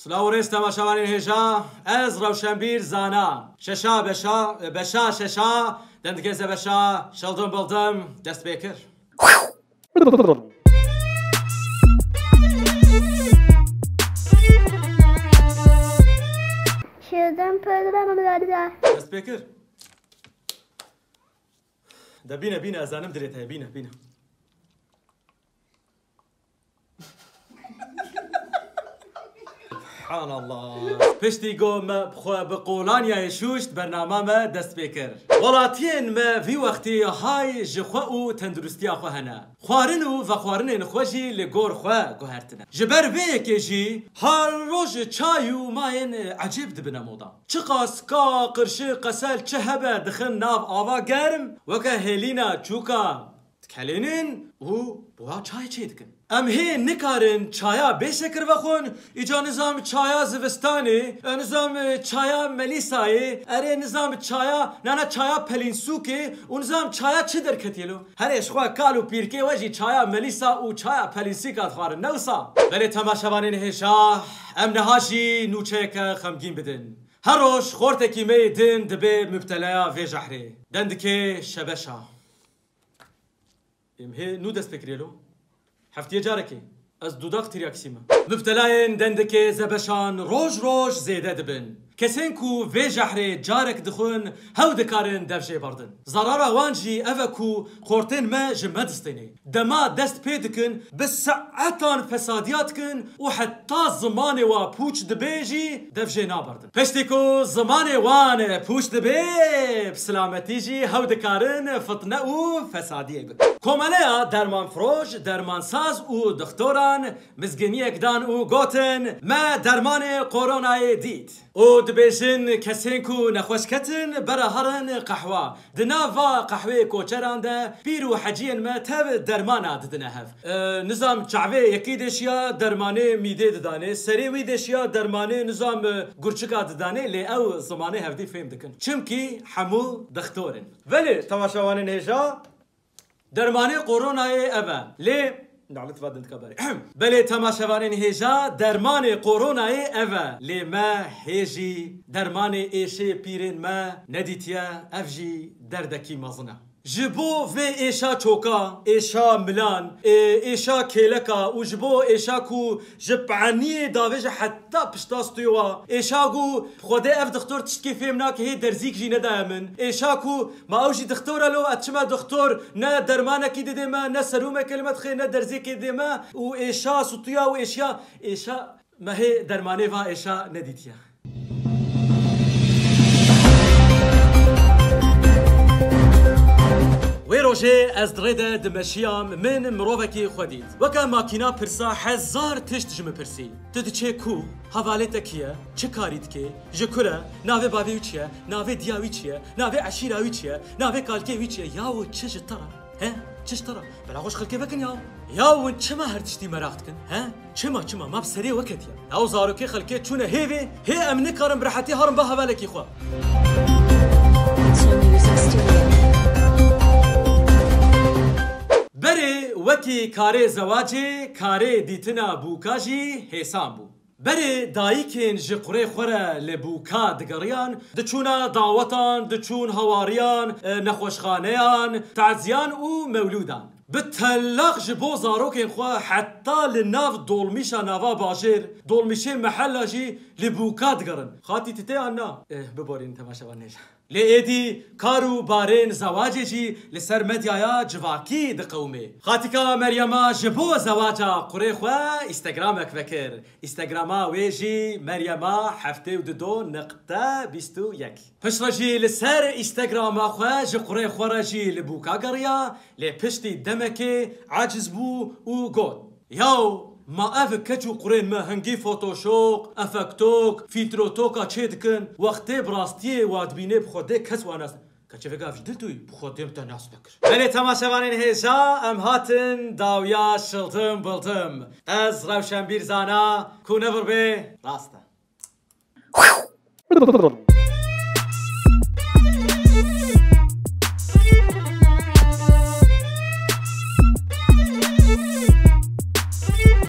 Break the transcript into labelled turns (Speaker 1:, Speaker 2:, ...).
Speaker 1: سلاوريس تماشاوانين هجا از روشنبير زانا ششا بشا ششا دندگز بشا شلدم بلدم دست بيكر
Speaker 2: شلدم بلدم
Speaker 1: دست بيكر ده بينا ازانم دريتها بينا سبحان الله پشتی گو ما بقولان یا شوشت برنامه ما دست بکر ولاتین ما وی وقتی های جخوا او تندرستی خو هنه خوارن و خوارن خوشی لگور خوا گوهرتنه جبر به کی هر روز چای و ماین عجیب دبنا مودا چقاس کا قرشی قسل چه هبه دخن ناف آوا گرم وکه هلینا چوکا تکلینن و بوا چای چی دکن ام هی نکارن چایا بشکر بخون ایجا نظام چایا زوستانی نظام چایا ملیسایی اره نظام چایا نانا چایا پلینسوکی و نظام چایا چی در کتیلو هر اشخوا کالو پیرکی وجی چایا ملیسا و چایا پلینسی کات خوارن نوسا ولی تماشاوانین هشا ام نهاشی نوچه که خمگین بدن هر روش خورتکی می دن دبه مبتلایا وی جحری دندکه شبشا ام هی نو دست بکریلو هفتیه جارکی از دوداق تریاکسیمه مبتلاین دندکه زبشان روش زیده دبن کسین کو وی جحری جارک دخون هاو دکارن دفشه بردن زرارا وانجی اوه کو خورتین ما جمدستینی دما دست پیدکن بساعتان فسادیات کن و حتی زمان و پوچ دبیجی دفشه نابردن پشتی کو زمان وان پوچ دبی بسلامتی جی هاو دکارن فتنه و فسادیه بکن کومنه درمان فروش درمان ساز و دکتران مزگینی اکدان و گوتن ما درمان قرونای دید و دبیجن کسین کو نخوش کتن برا هرن قحوه دناوا قحوه کوچران ده پیرو حجین ما تب درمانا ددنه هف نظام چعوه یکی دشیا درمانه میده ددانه سریوی دشیا درمانه نظام گرچکا ددانه لی او زمانه هفدی فهم دکن چمکی حمو دکتورن ولی تماشاوانین هجا درمانه قرونای اوه لی نعلت فادن كباري بلي تماشاوانين هيجا درمان قروناي اوا لما هيجي درمان ايشي بيرين ما نديتيا افجي دردكي مزنا جبو في ايشا چوكا ايشا ملان ايشا كيلكا وجبو ايشا كو جبعني داوج حتى بشتاستيوا ايشا كو خدي اف دكتور تشكي فهمناك هي درزيك جي ندامن ايشا كو ما اوجي دكتور لو اتشما دكتور نا درمانك ديما نا سرومه كلمه خي نا درزيك ديما و ايشا سطيا و ايشا ما هي درمانه وا ايشا نديتيا ويروجي از دريده دمشيام من مروفكي خوديت وكا ماكينا برسا هزار تشت جم برسي تدچه كو حوالت كيه چه كاريت كي جكورا ناوي بابي وچيه ناوي دياوي چيه ناوي عشيراوي چيه ناوي كالكي وچيه ياو چش ترى ها چش ترى بلا خوش خلكي بكن ياو چما هر تشتي مراختكن ها چما ما بسري وقت ياو زاروكي خلكي چونه هيوي هي امني كارم برحتي هرم با حوالكي خو بره وکی کار زواجی کار دیتنا بوکاجی حسام بو بره دایکین جقره خوره لبوکا دگریان دچونا دعوتان دچون هواریان نخوشخانیان تعزیان و مولودان بتلاق جبو زاروكين خوا حتى للناف دولميشا نافا باجير دولميشي محلا جي لبوكات قرن خاتي تتي انا ببورين تماشا ونيش لإيدي كارو بارين زواجي جي لسر مديايا جواكي دقومي خاتيكا مريما جبو زواجا قري خوا استغرامك فكر استغراما ويجي مريما حفتي وددو نقطة بيستو يك پشتراجي لسر استغراما خوا جي قري خوا جي لبوكا قريا لپشتي دمكي عاجز بو و قول ياو ما افك كچو قرين ما هنگي فوتوشوب افكتوك فيلتروتوكا چيدكن وقتي براستي وادبيني بخوده كس واناس كچه فيگا فجدلتوي بخوده متناس بكر بلي تماشاوانين هيجا ام هاتن داويا شلتم بلتم از روشنبير زانا كو نفر بي راستا